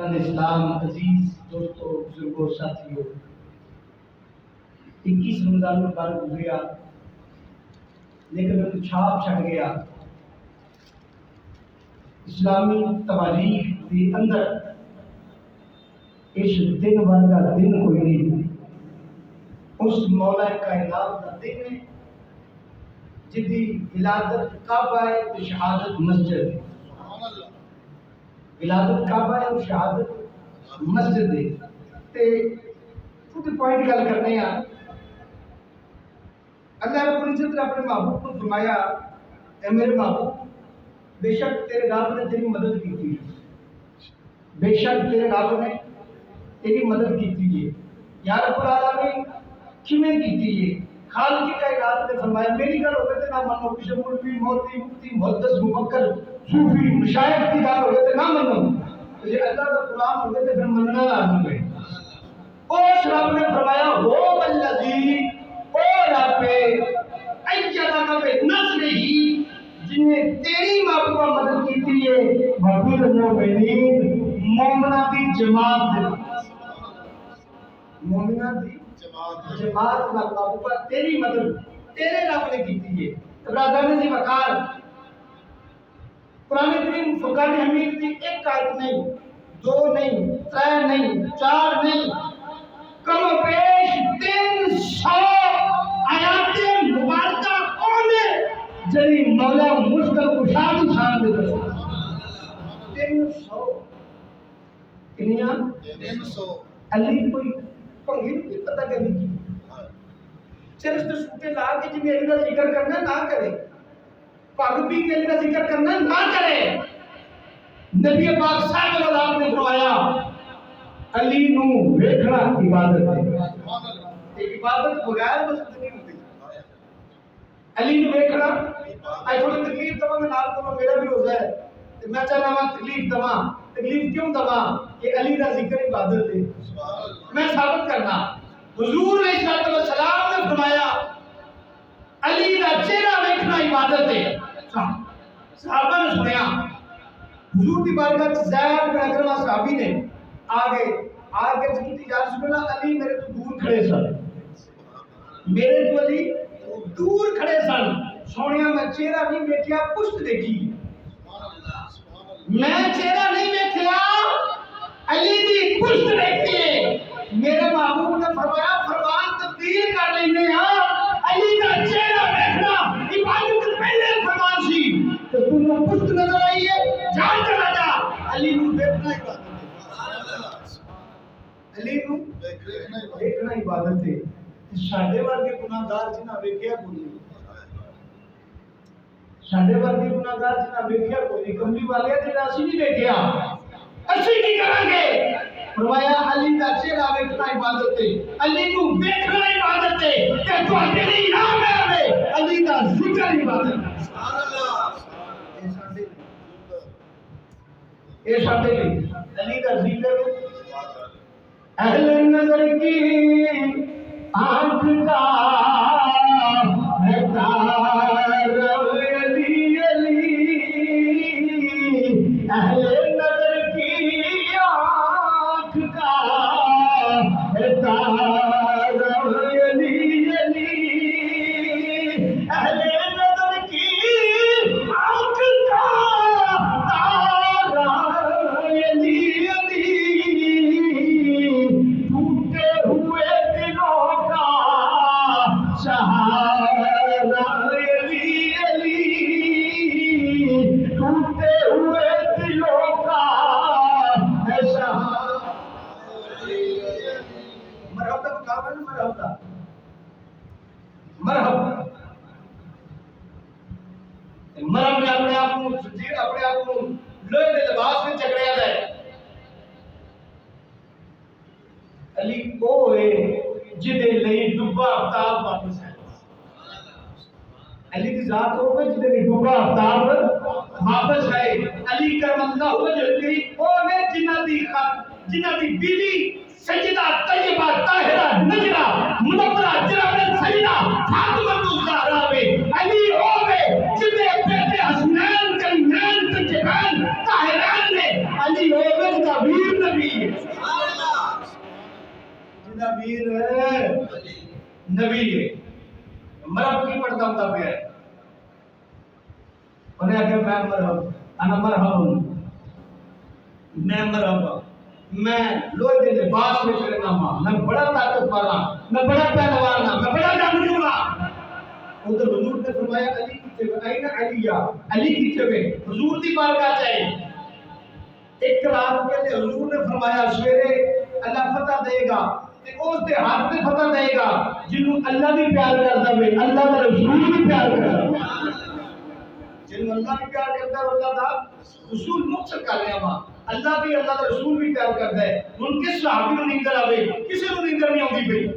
برادران اسلام، عزیز دوستوں، بزرگوں، ساتھیوں، 21 رمضان مبارک گزریا لیکن وہ چھاپ چھڑ گیا اسلامی تواریخ کے اندر اس دن ورگا دن کوئی نہیں۔ اس مولا کائنات کا دن ہے جدی ولادت کعبہ ہے تو شہادت مسجد ہے۔ ولادت کعبہ ہے تو شہادت مسجد ہے۔ تے چھوٹی پوائنٹ گل کرنے ہیں۔ اللہ رب العزت نے اپنے محبوب کو فرمایا، اے میرے محبوب، بے شک تیرے رب نے تیری مدد کی تھی، بے شک تیرے رب نے تیری مدد کی تھی۔ یا رب العالمین کیویں کی تھی؟ خالق کائنات نے فرمایا میری گل ہوگی تے نہ منو، کسی مولوی مولوی مفتی محدث مفکر صوفی مشائخ کی گل ہوگی تے نہ منو، جے اللہ کا قرآن ہوگی تے پھر مننا لازم ہے۔ اس رب نے فرمایا ہو الذی، او رب ایدک بنصرہ، جن نے تیری محبوبہ مدد کی تھی ہے، وبالمؤمنین، مومنہ کی جماعت دے، مومنہ کی جماعت کا محبوبہ تیری مدد تیرے رب نے کی تھی ہے۔ برادران جی وقار، قرآن کریم فرقان حمید کی ایک آیت نہیں، دو نہیں، تین نہیں، چار نہیں، کم و بیش 300 آیات مبارکہ اونے جنہی مولا مشکل کشاد شان دے دے 300 کنیاں 300 علی کوئی پنگی نہیں پتہ کرنی کی چرس تو سوٹے لا کے جنہیں علی کا ذکر کرنا نہ کرے، پاک پی کے علی کا ذکر کرنا نہ کرے۔ نبی پاک صاحب اللہ نے فرمایا علی نو ویکھنا عبادت ہے، عبادت بغیر مسجد نہیں ہوتی۔ علی نو ویکھنا، آج تھوڑی تکلیف دوا میں نال کو میرا بھی روزہ ہے، میں چاہنا ہوں تکلیف دوا، تکلیف کیوں دوا کہ علی کا ذکر عبادت ہے۔ میں ثابت کرنا، حضور علیہ السلام نے فرمایا علی کا چہرہ ویکھنا عبادت ہے۔ صحابہ نے سنیا، حضور کی بارگاہ زید بن اکرمہ صحابی نے آگے جنتی یا رسول اللہ علی میرے تو دور کھڑے سن، میرے تو علی دور کھڑے سن، سونیا میں چہرہ نہیں ویکھیا، پشت دیکھی، میں چہرہ نہیں ویکھیا، علی دی پشت دیکھی ہے۔ میرے محبوب نے فرمایا فرمان تبدیل کر لینے ہاں، علی کا چہرہ ویکھنا عبادت پہلے فرمان سی، تو تم نے پشت نظر آئی ہے، جان چلا جا، علی نو ویکھنا عبادت ہے، علی نو ویکھنا عبادت ہے۔ ساڈے ورگے گناہگار جنہاں ویکھیا کوئی نہیں، ساڈے ورگے گناہگار جنہاں ویکھیا کوئی نہیں، کملی والے جنہاں اسی نہیں ویکھیا، اسی کی کریں گے؟ فرمایا علی کا چہرہ ویکھنا عبادت ہے، علی کو ویکھنا عبادت ہے، کہ تو اکیلی نام ہے علی کا ذکر عبادت ہے۔ اے ساڈے لیے علی کا ذکر اہل نظر کی آنکھ کا ہے تار علی علی، اہل نظر کی آنکھ کا ہے تار علی علی، اہل نظر کی آنکھ کا تار علی علی، ٹوٹے ہوئے دلوں کا سہارا علی علی، ٹوٹے ہوئے دلوں کا سہارا علی علی۔ مرحبا کہا نا، مرحبا مرحبا مرحبا نے اپنے آپ کو اپنے آپ کو لوہے کے لباس میں چکڑیا ہے۔ علی وہ ہے جدے لئی ڈبا آفتاب واپس ہے، علی کی ذات ہوگا جدے لئی ڈبا آفتاب واپس ہے۔ علی کرم اللہ وجہ وہ نے جنہ دی بیوی سیدہ طیبہ طاہرہ نجرہ منورہ جناب سیدہ فاطمہ الزہرا ہے۔ علی ہوگے جدے بیٹے حسنین کریمین طیبین طاہرین نے، علی ہوگے جدہ ویر نبی امیر نبی ہے مرحب کی پڑھتا ہوتا پہ ہے انہیں آگے میں مرحب انا مرحب میں مرحبا میں لوہے کے لباس میں چلے ناما میں بڑا طاقت والا میں بڑا پہلوان میں بڑا جانور ہوں ادھر حضور نے فرمایا علی کی جگہ این علی علی کی جگہ حضور دی بارگاہ چاہیے ایک رات پہلے حضور نے فرمایا سویرے اللہ فتح دے گا تے اس دے ہاتھ تے فتح دے گا جنوں اللہ بھی پیار کردا ہوئے اللہ دا رسول بھی پیار کردا جنوں اللہ بھی پیار کردا ہوتا تھا رسول مقصد کر رہا ہوا اللہ بھی اللہ دا رسول بھی پیار کردا ہے ان کے صحابی نوں نیندر آوے کسے نوں نیندر نہیں آوندی پئی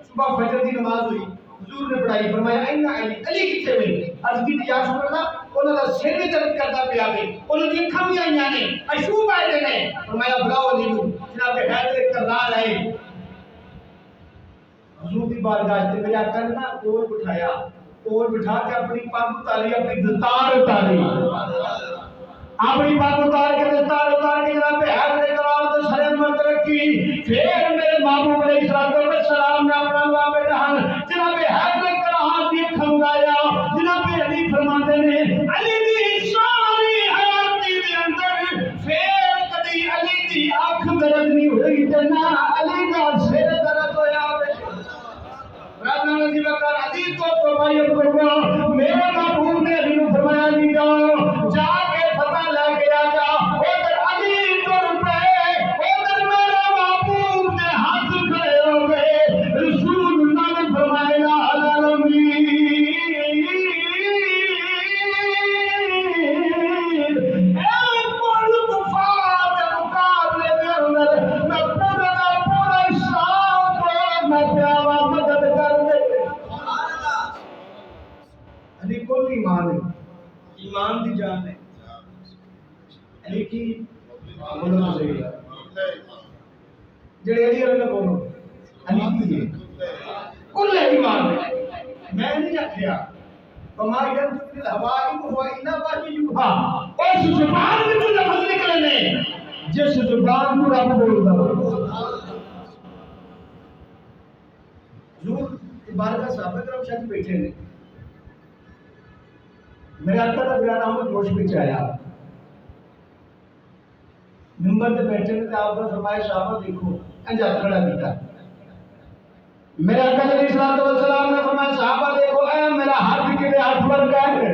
صبح فجر دی نماز ہوئی حضور نے پڑھائی فرمایا این علی علی کتے ہوئی عرض کی یا رسول اللہ انہاں دا سر بھی درد کردا پیا وے انہاں دی اکھاں بھی آئیاں نے اشوب آئے دے نے فرمایا بلاؤ علی نوں جناب حیدر کرار آئے حضور دی بارگاہ تے میرے آقا نے نا کول بٹھایا کول بٹھا کے اپنی پاک اتاری اپنی دستار اتاری اپنی پاک اتار کے دستار اتار کے جناب حیدر کرار تے سر مرد رکھی پھر میرے محبوب علیہ السلام نے اپنا باب جہان جناب حیدر کرار دی کھنگایا جناب علی فرماتے نے علی دی ساری حیاتی دے اندر پھر کبھی علی دی آنکھ درد نہیں ہوئی تے نہ علی دا سر درد ہویا رانا نبی بکر عزیز کو فرمایا کرو میرے محبوب نے علی کو فرمایا نہیں جاؤ جا کے فتح لے کے آ جا ادھر علی تر پہ ادھر میرے محبوب نے ہاتھ کھڑے ہو گئے رسول اللہ نے فرمایا العالمین اے ملک فات مقابلے کے اندر میں پورا شام کو میں پیارا مدد کر دے علی کل ایمان ہے ایمان دی جان ہے علی کی بولنا صحیح ہے جڑے علی والے بولو علی کی کل ایمان ہے میں نہیں آکھیا وما ينطق الهوى ان هو الا وحي يوحى اس زبان میں جو لفظ نکلے نے جس زبان کو رب بولدا حضور بارگاہ صحابہ کرام شاید بیٹھے نے میرے آقا کا بیان احمد جوش میں آیا منبر پہ بیٹھے نے آپ نے فرمایا صحابہ دیکھو انجا کھڑا بیٹا میرے آقا علیہ الصلوۃ والسلام نے فرمایا صحابہ دیکھو اے میرا ہاتھ کے ہاتھ ورگا ہے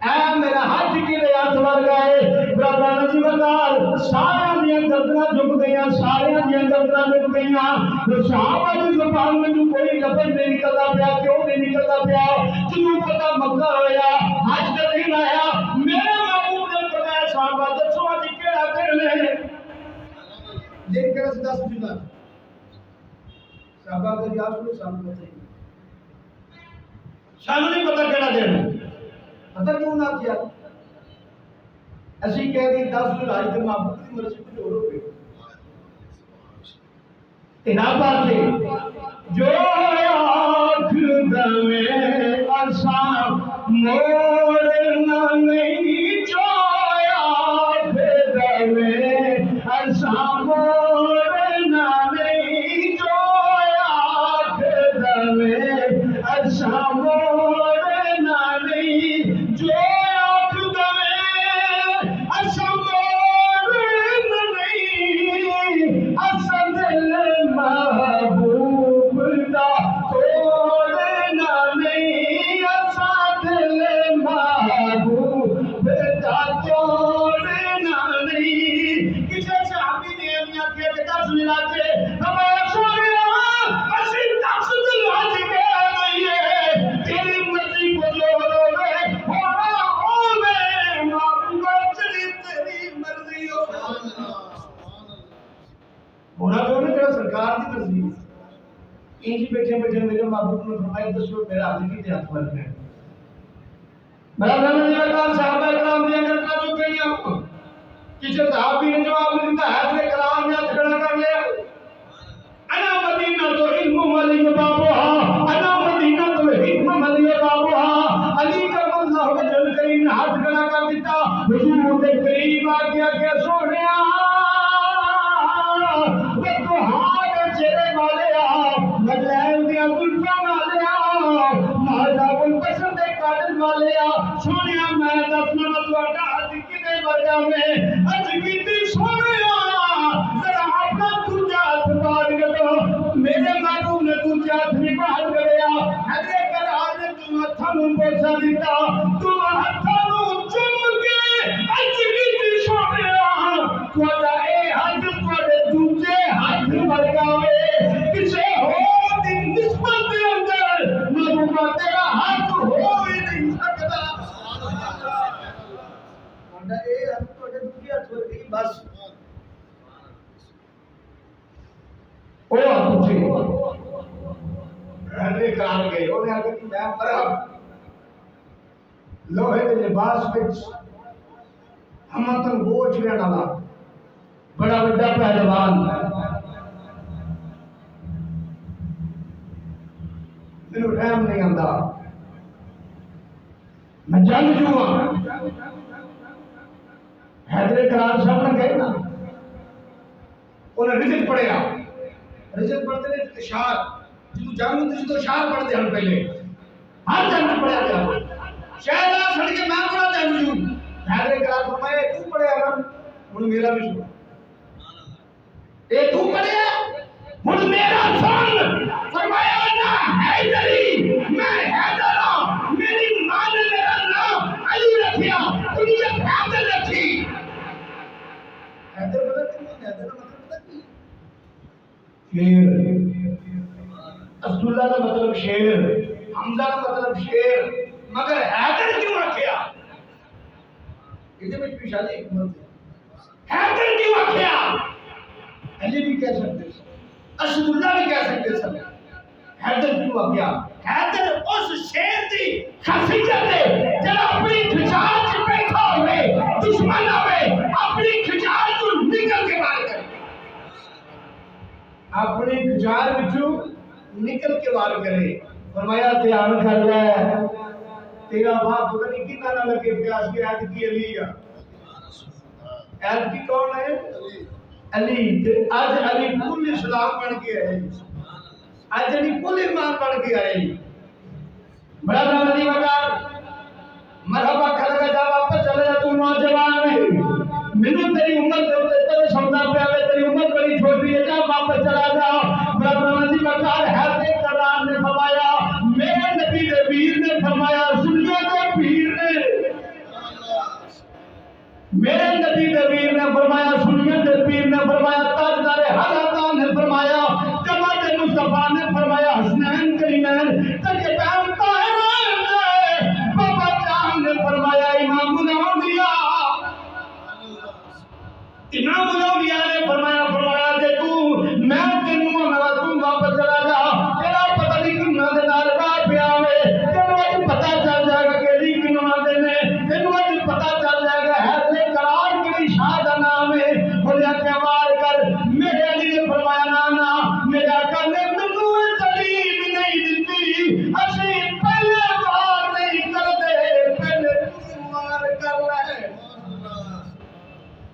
اے میرا ہاتھ کے ہاتھ ورگا ہے برادر نبی بکر سارے دیاں گردناں جھک گئیاں سارے دیاں گردناں جھک گئیاں تو صحابہ دی زبان میں جو کوئی لفظ نہیں نکلتا پیا کیوں نہیں نکلتا پیا جنوں پتہ مکہ ہویا حج تے نہیں آیا میرے محبوب نے فرمایا صحابہ دسو اج کیڑا دن ہے دیکھ کے دس جنا صحابہ کو یا رسول سامنے نہیں سانو نہیں پتہ کیڑا دن ہے پتہ کیوں نہ کیا اسی کہہ دی 10 جولائی کے محبوب کی مرضی پہ ہو گئے تیرا بات ہے جو آنکھ دمے اساں موڑنا نہیں جو آنکھ دمے اساں موڑنا نہیں جو آنکھ دمے اساں موڑنا نہیں جو آنکھ دمے اساں موڑنا نہیں اساں دل محبوب دا توڑنا نہیں اساں دل محبوب دا توڑنا نہیں کسے صحابی نے امیاں کے دس ملا کے ہمارا سویا اسی دس دل حج کے آئیے تیری مرضی کو جو ہوئے ہونا ہوئے محبوب چلی تیری مرضی ہونا تو نہیں تیرا سرکار کی مرضی انجی بیٹھے بیٹھے میرے محبوب نے فرمایا دسو میرا ہاتھ کی ہاتھ ورگا ہے میرا نبی اکرم صحابہ کرام دیا کرتا جو کہیں کسی صحابی نے جواب دیتا حیدر کرام نے ہاتھ کھڑا کر لیا انا مدینہ تو علم علی بابوہا انا مدینہ تو حکم علی بابوہا علی کرم اللہ وجل کریم نے ہاتھ کھڑا کر دیتا حضور دے قریب آ گیا کہ سونیا تو ہاتھ چہرے گیا میں اج کی سونے ذرا اپنا دوجا ہاتھ باہر کرو میرے محبوب نے دوجا ہاتھ نہیں باہر کریا حضرت قرار نے تم ہاتھوں نوں بوسا دیتا تم ہاتھوں نوں چوم کے اج کی سونے تہاڈا اے ہاتھ تہاڈے دوجے ہاتھ ورگا ہوئے کسے ہور دی نسبت دے اندر محبوبہ تیرا ہاتھ ہو ہی نہیں سکتا تہاڈا اے ہاتھ تہاڈے دوجے ہاتھ ورگی بس او پوچھے رہنے کار گئے انہیں آگے کہ میں مرحب لوہے دے لباس وچ ہمتن بوجھ لینا لا بڑا بڑا پہلوان میرے رحم نہیں آندا میں جنگ جو حیدر قرار صاحب نے کہے نا انہیں رجل پڑھیا رجل پڑھتے نے اشار جنہوں جنگ ہوتی جنہوں اشار پڑھتے ہیں پہلے ہر جنگ پڑھیا گیا شاید آپ سڑ کے میں پڑھا جنگ جو حیدر قرار فرمائے تو پڑھیا نا انہوں میرا بھی سنا اے تو پڑھیا انہوں میرا سن فرمایا نا حیدری میں حیدر ہوں میری ماں نے میرا نام علی رکھیا انہیں حیدر رکھی حیدر مطلب کیوں حیدر مطلب کی شیر عبداللہ کا مطلب شیر حمزہ کا مطلب شیر مگر حیدر کیوں رکھیا یہ میں پیشانی حکمت حیدر کیوں رکھیا علی بھی کہہ سکتے ہیں عبداللہ بھی کہہ سکتے ہیں حیدر کیوں رکھیا حیدر اس شیر دی خاصیت ہے جب اپنی کھچار سے بیٹھا ہوئے دشمن ہوئے اپنی کھچار کو نکل کے بار کرے اپنی کھچار بچوں نکل کے وار کرے فرمایا دھیان کر لے تیرا باپ پتہ نہیں کتنا نہ لگے پیاس کی عید کی علی عید کی کون ہے علی آج علی کل اسلام بن کے ہے آج علی کل ایمان بن کے آئے بڑا برادری وقار مرحبا کھڑ گا جا واپس چلے جا تو نوجوان ہے منو تیری عمر تیرے سمجھا پہ آوے تیری عمر بڑی چھوٹی ہے جا واپس چلا جا بڑا برادری وقار حیدر قرار نے فرمایا میرے نبی دے پیر نے فرمایا سنیے دے پیر نے میرے نبی دے پیر نے فرمایا سنیے دے پیر نے فرمایا تاجدار حضرت نے فرمایا جماعت مصطفیٰ نے فرمایا حسنین کریمین تجھے پہم طاہرین نے بابا جان نے فرمایا امام الاولیاء نے فرمایا کہ تو میں تینوں میرا تم واپس چلا جا تیرا پتہ نہیں کنوں دے نال راہ پیا ہوئے تینوں اج پتہ چل جائے گا کہ کنوں دے نے تینوں اج پتہ چل جائے گا حیدر قرار کی شاہ دا نام ہے بولیا کہ وار کر میرے علی نے فرمایا نا میرے آقا نے منوں دلیل نہیں دتی اسی پہلے وار نہیں کر دے پہلے تو وار کر لے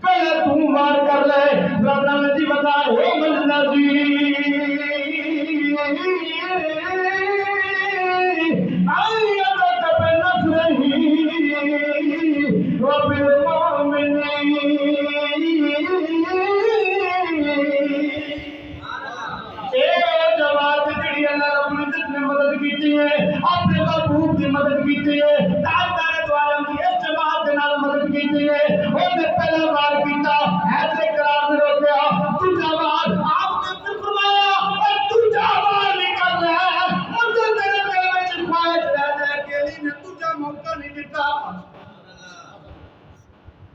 پہلے تم وار کر لے ربنا نجی بتا ہو ملنزی آئیت بے نصرہی وبالمؤمنین اے جماعت جڑی اللہ رب العزت نے مدد کیتی ہے اپنے محبوب کی مدد کیتی ہے تاجدار دو عالم کی اس جماعت کے نال مدد کیتی ہے انہیں پہلا بار کیتا حیدر قرار نے روکیا دوجا بار آپ نے پھر فرمایا اور دوجا بار نہیں کر رہا ہے مجھے تیرے دل میں خواہش رہ جائے کہ علی نے دوجا موقع نہیں دیتا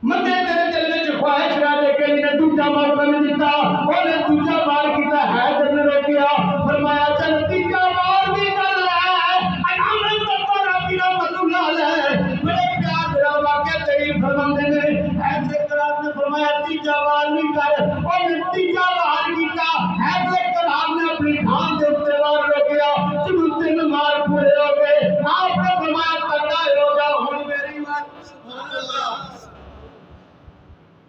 مجھے تیرے دل میں خواہش رہ جائے کہ علی نے دوجا موقع نہیں دیتا انہیں دوجا بار کیتا حیدر نے روکیا فرمایا چل تیجا بار بھی کر رہا ہے انامن تطور اپنی رحمت اللہ علیہ میرے پیار میرا واقعہ تیری فرماندے نے حیدر قرار نے فرمایا تیجا بار بھی کر اور تیجا بار کیتا حیدر قرار نے اپنی دھان دے اتے بار روکیا جب تین مار پورے ہو گئے آپ نے فرمایا تگڑا ہو جا ہوں میری بات سبحان اللہ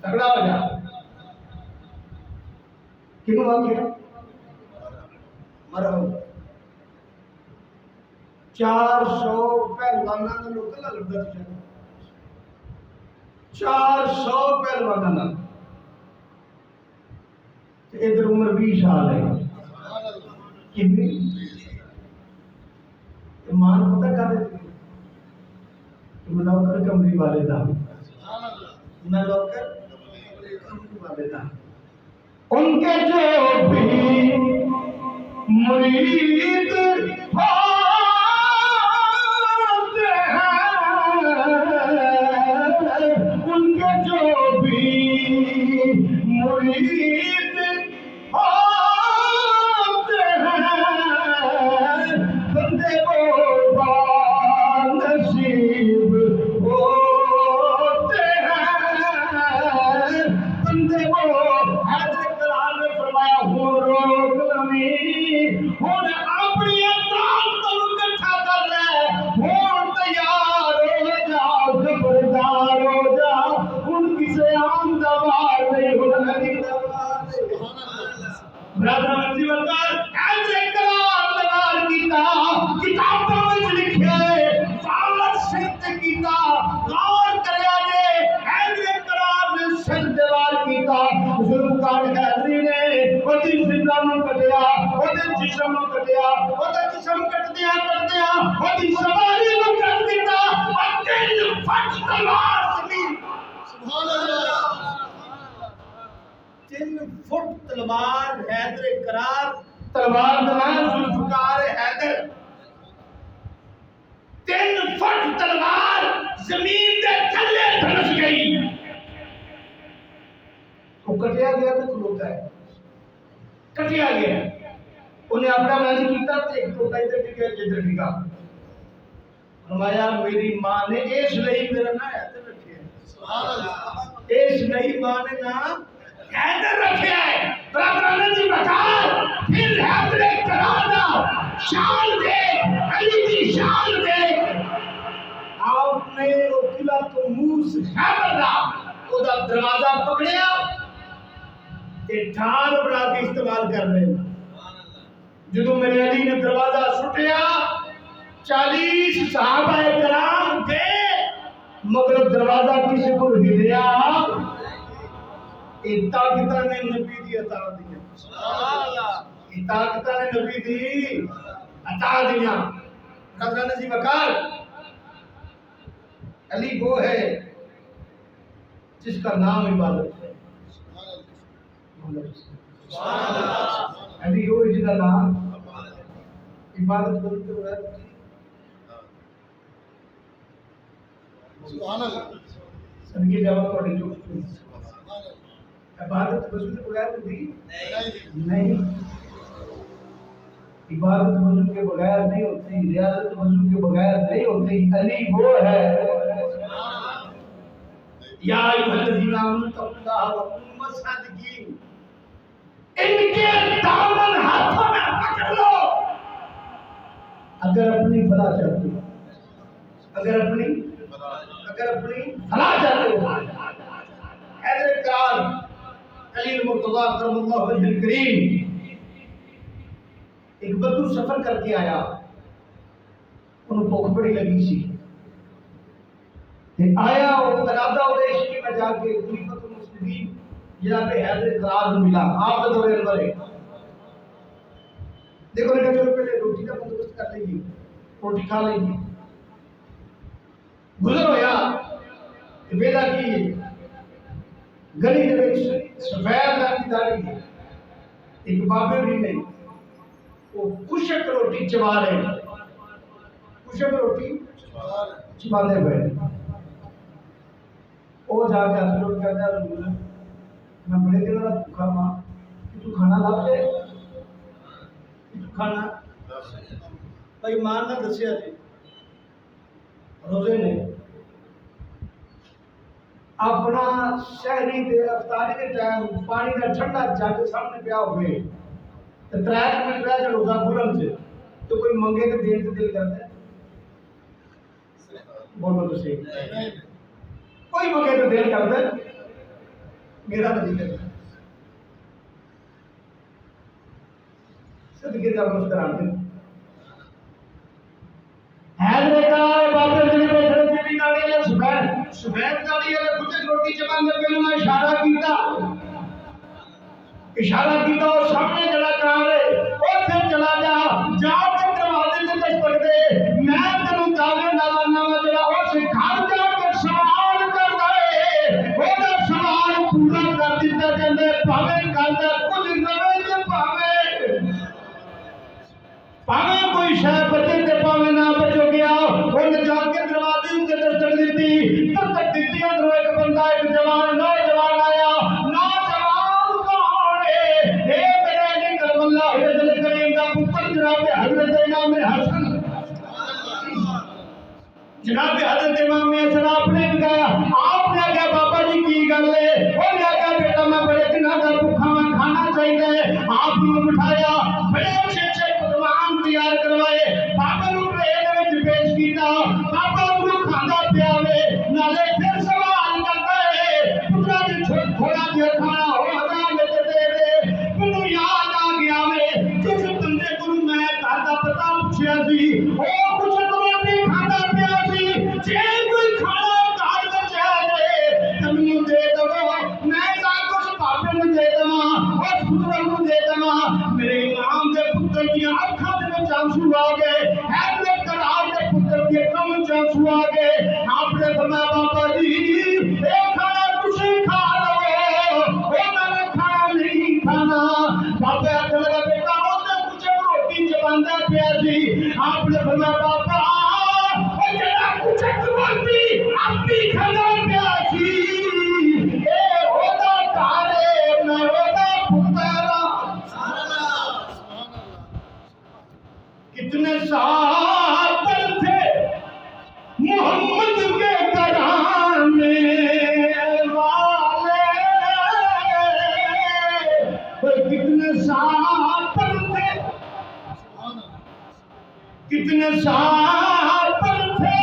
تگڑا ہو جا کیوں آ گیا مرحبا 400 پہلوانا نے لوگ لڑتا تھا 400 پہلوانا ادھر عمر 20 سال ہے کتنی مان پتہ کر دیتی منوکر کمری والے دا منوکر کمری والے دا ان کے جو بھی مرید ہوتے ہیں ان کے جو بھی مرید ہوتے ہیں بندے کو نصیب ہوتے ہیں بندے کو حضرت قرآن نے فرمایا ہو روک لمی ہوں اپنی اطاعت تو اکٹھا کر لے ہوں تیار ہو جا خبردار ہو جا ان کسے عام دوار نہیں ہو نبی دوار برادر منزی وکار حضرت قرآن دوار کیتا کتابوں میں لکھے فالت سرد کیتا غور کریا جے حضرت قرآن نے سرد دوار کیتا ذوالفقار حیدری نے وہی زندہ نو کٹیا وہی جسم نو کٹیا وہی جسم کٹدیا کٹدیا وہی سواری نو کٹ دیتا اور 3 فٹ تلوار زمین سبحان اللہ 3 فٹ تلوار حیدر قرار تلوار دلائیں ذوالفقار حیدر 3 فٹ تلوار زمین دے تھلے دھنس گئی وہ کٹیا گیا تو کھلوتا ہے کٹیا گیا انہیں اپنا راضی کیتا تو ایک ٹوٹا ادھر ٹکیا جدھر ٹکا فرمایا میری ماں نے اس لئی میرا نام حیدر رکھے ہے سبحان اللہ اس لئی ماں نے نام حیدر رکھے ہے برادران جی بکار پھر حیدر قرار شان دے علی دی شان دے آپ نے وہ قلعہ تو موس حیدر دا وہ دا دروازہ پکڑیا تے ڈھال بنا کے استعمال کر رہے ہیں جدو میرے علی نے دروازہ سٹیا 40 صحابہ کرام گئے مگر دروازہ کسی کو ہلیا طاقتہ نے نبی دی عطا دیا طاقتہ نے نبی دی عطا دیا حضرت نزی وقار علی وہ ہے جس کا نام عبادت ہے علی وہ جس کا نام عبادت بولتے ہوئے سبحان اللہ صدقے جواب پڑھے جو عبادت وضو کے بغیر ہوتی نہیں عبادت وضو کے بغیر نہیں ہوتی ریاضت وضو کے بغیر نہیں ہوتی علی وہ ہے یا ایھا الذین آمنوا اتقوا اللہ وکونوا صادقین ان کے دامن ہاتھوں میں پکڑ لو اگر اپنی فلاح چاہتے ہو اگر اپنی فلاح چاہتے ہو حیدر قرار علی المرتضی کرم اللہ وجہ الکریم ایک بدو سفر کر کے آیا انہوں بھوک بڑی لگی سی آیا اور تقاضا ادیش کی میں جا کے خلیفۃ المسلمین جناب حیدر قرار ملا آپ کا دور انور ہے دیکھو نے چلو پہلے روٹی کا بندوبست کر لیں گے روٹی کھا لیں گے گزر ہویا ویلا کی گلی دے وچ سفید رنگ دی داڑھی ایک بابے بھی نہیں وہ کشک روٹی چبا رہے کشک روٹی چبانے ہوئے وہ جا کے حضرت کہتا ہے میں بڑے دن کا بھوکا ماں کہ تو کھانا لا دے تو کھانا بھائی ماں نے دسیا جی روزے نے اپنا شہری دے افطاری کے ٹائم پانی کا ٹھنڈا جگ سامنے پیا ہوئے تو 3 منٹ رہ جائے روزہ کھولن سے تو کوئی منگے تو دین سے دل کرتا ہے بولو تو صحیح کوئی منگے تو دل کرتا ہے میرا تو نہیں کرتا صدقے کا مسکراتے حیدر قرار بابر جی میں شرط کی گاڑی ہے سفید داڑھی والے کتے روٹی چباندے پے انہاں اشارہ کیتا اور سامنے جڑا کار ہے اوتھے چلا جا کے دروازے تے دستک دے میں تینوں دعوے نال نواں جڑا اس گھر جا کے سوال کردا ہے اودا سوال پورا کر دتا جاندا ہے بھاویں کردا کچھ نویں تے پاویں کوئی شے بچے تے پاویں نہ بچو گیا انہیں جا کے دروازے تے دستک دتی اندروں ایک بندہ ایک جوان نوجوان آیا نوجوان کون ہے اے میرے علی کرم اللہ وجل کریم دا پتر جناب حضرت امام حسن آپ نے کہا آپ نے کہا بابا جی کی گل ہے وہ نے کہا بیٹا میں بڑے دنوں کا بھوکا میں کھانا چاہیے آپ نے بٹھایا بڑے اچھے اچھے پکوان تیار کروائے بابا نو ٹرین وچ پیش کیتا بابا نو کھانا پیاوے نالے پھر سوال کرتا ہے پترا جی تھوڑا جہا کھانا ہو ہزار میں دے دے مینوں یاد آ گیا وے جس بندے کو میں گھر دا پتہ پوچھیا سی او کچھ روٹی کھانا پیا سی جے کوئی کھانا گھر وچ ہے تے مینوں دے دو میں سب کچھ بابے نوں دے دواں اس پتر نوں دے دواں میرے امام دے پتر دیاں اکھاں دے وچ آنسو آ گئے حیدر کرار دے پتر دی اکھاں وچ آنسو آ گئے آپ نے فرمایا بابا جی اے کھانا تسی کھا لو میں نے کھانا نہیں کھانا بابا آخر لگا بیٹا اوتے کچھ روٹی چباندا پیا سی آپ نے فرمایا بابا او جڑا کچھ روٹی اپنی کھانا پیا سی اے اودا گھر ہے میں اودا پتر کتنے صاحب تھے محمد کے گھرانے والے کتنے صاحب تھے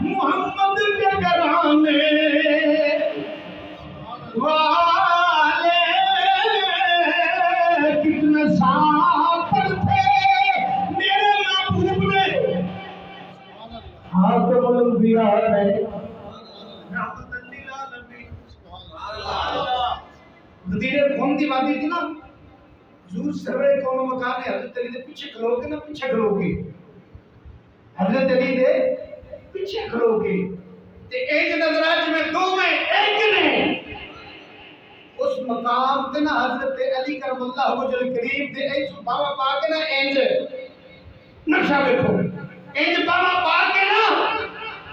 محمد کے گھرانے والے کتنے صاحب تھے میرے محبوب نے خاتم الانبیاء ہے رحمت للعالمین غدیر قوم دی وادی تھی نا حضور سرور قوم مکان ہے حضرت علی دے پیچھے کھلو کے نا پیچھے کھلو کے حضرت علی دے پیچھے کھلو کے تے ایک نظرات میں دو میں ایک نے اس مقام تے نا حضرت علی کرم اللہ وجل کریم تے ایک بابا پاک نا اینج نقشہ دیکھو اینج بابا پاک کے نا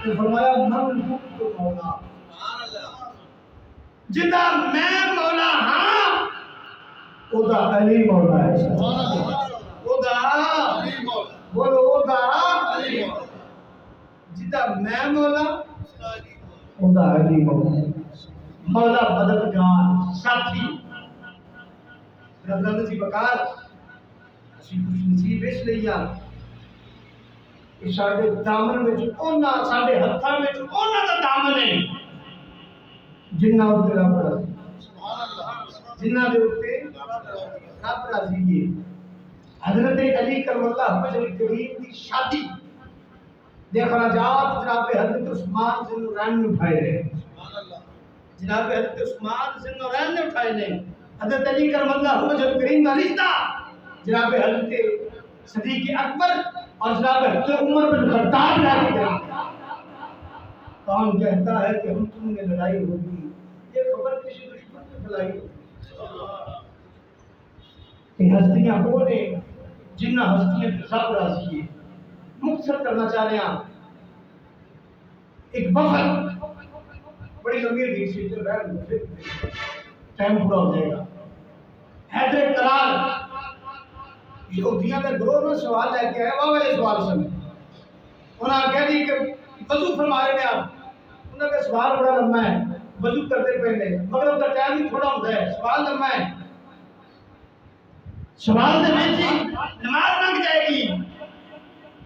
تے فرمایا من تو مولا جدا میں مولا ہاں اودا علی مولا ہے اودا علی مولا بولو اودا علی مولا جدا میں مولا اودا علی مولا مولا مددگار ساتھی رضا نصیب بکار اسی خوش نصیب اس لیا ساڈے دامن وچ اونا ساڈے ہتھاں وچ اونا دا دامن ہے جنہ اوتے رب راضی سبحان اللہ جنہ دے اوتے رب راضی ہے حضرت علی کرم اللہ وجہ کریم کی شادی دے خراجات جناب حضرت عثمان سے نورین نے اٹھائے رہے سبحان اللہ جناب حضرت عثمان سے نورین نے اٹھائے رہے حضرت علی کرم اللہ وجہ کریم کا رشتہ جناب حضرت صدیق اکبر اور جناب حضرت عمر بن خطاب لا کے گیا کون کہتا ہے کہ ہم تم میں لڑائی ہوگی یہ خبر کسی دشمن سے پھیلائی ہوگی کہ ہستیاں وہ نے جنہ ہستیاں سب راضی ہے مختصر کرنا چاہ رہے ہیں ایک وفد بڑی لمبی حدیث ہے جو ٹائم پورا ہو جائے گا حیدر کرار یہودیاں کا گروہ نے سوال لے کے آیا وہ والے سوال سن انہوں نے کہہ دی کہ وضو فرما رہے ہیں آپ انہوں کا سوال بڑا لمبا ہے وضو کرتے پہلے مغرب کا ٹائم ہی تھوڑا ہوتا ہے سوال لمبا ہے سوال دے میں نماز لگ جائے گی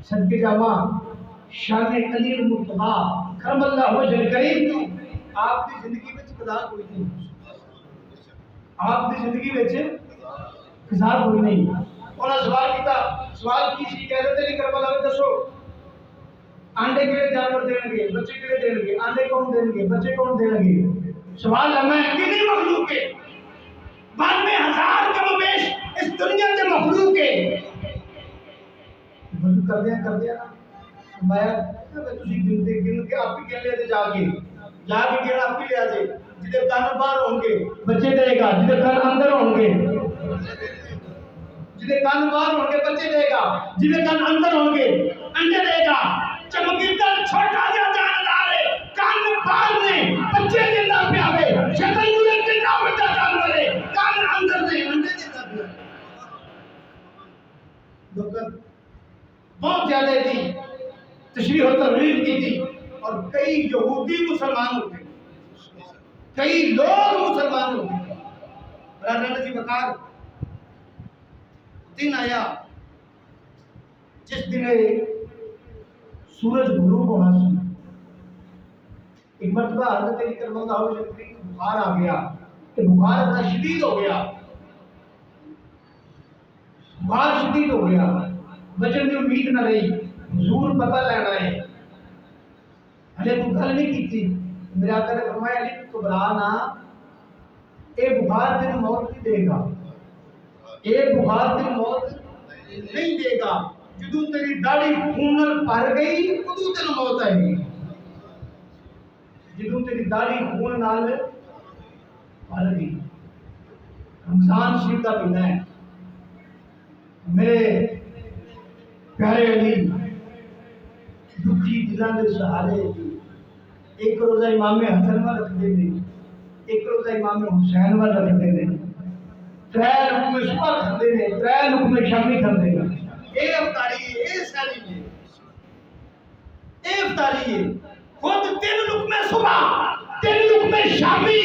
صدقے جاواں شان علی المرتضیٰ کرم اللہ وجہ کریم تو آپ کی زندگی میں قضا کوئی نہیں آپ کی زندگی میں قضا کوئی نہیں انہوں نے سوال کیتا سوال کی سی کہہ رہے تھے کرم اللہ دسو آنڈے کہڑے جانور دین گے، بچے کہڑے دین گے، آنڈے کون دین گے، بچے کون دین گے؟ سوال ہے میں کتنی مخلوق ہے؟ 92,000 کم بیش اس دنیا کے مخلوق ہے۔ وضو کر دیا میں تسی گن کے آپ ہی گن لے جا کے گن آپ ہی لیا جے جدے کان باہر ہوں گے بچے دے گا، جدے کان اندر ہوں گے جدے کان باہر ہوں گے بچے دے گا، جدے کان اندر ہوں گے انڈے دے گا۔ چمگیدڑ چھوٹا جا جاندار ہے، کان باہر نے بچے دینا پیا ہے، شکل مولے کتنا بڑا جانور ہے، کان اندر نے انڈے دینا پیا ہے۔ لوگ بہت زیادہ تھی تشریح و ترویج کی تھی اور کئی یہودی مسلمان ہو گئے، کئی لوگ مسلمان ہو گئے۔ رانا جی بکار دن آیا جس دن سورج غروب ہونا سی، ایک مرتبہ حضرت علی کرم اللہ وجہہ کو بخار آ گیا کہ بخار اتنا شدید ہو گیا، بخار شدید ہو گیا، بچن کی امید نہ رہی، حضور پتہ لینا ہے۔ ہلے تو گل نہیں کی تھی، میرے آقا نے فرمایا علی گھبرا نہ، اے بخار تین موت نہیں دے گا، اے بخار تین موت نہیں دے گا، جدوں تیری داڑھی خون نال بھر گئی ادوں تین موت آئے گی، جدوں تیری داڑھی خون نال بھر گئی۔ رمضان شریف کا مہینہ ہے، میرے پیارے علی دکھی دلان دے سہارے ایک روزہ امام حسن وال رکھتے ہیں، ایک روزہ امام حسین وال رکھتے ہیں، ترے لقمے صبح کھاندے نے، ترے لقمے شامی کھاندے نے۔ اے افطاری ہے، اے سحری ہے، اے افطاری ہے، خود 3 لقمے صبح 3 لقمے شامی۔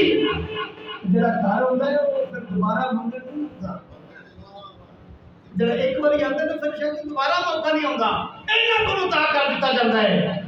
جڑا گھر ہوندا ہے وہ پھر دوبارہ منگے نہیں ہوتا، جڑا ایک بار آتا ہے پھر شاید دوبارہ موقع نہیں آتا، انہاں کو عطا کر دتا جاتا ہے۔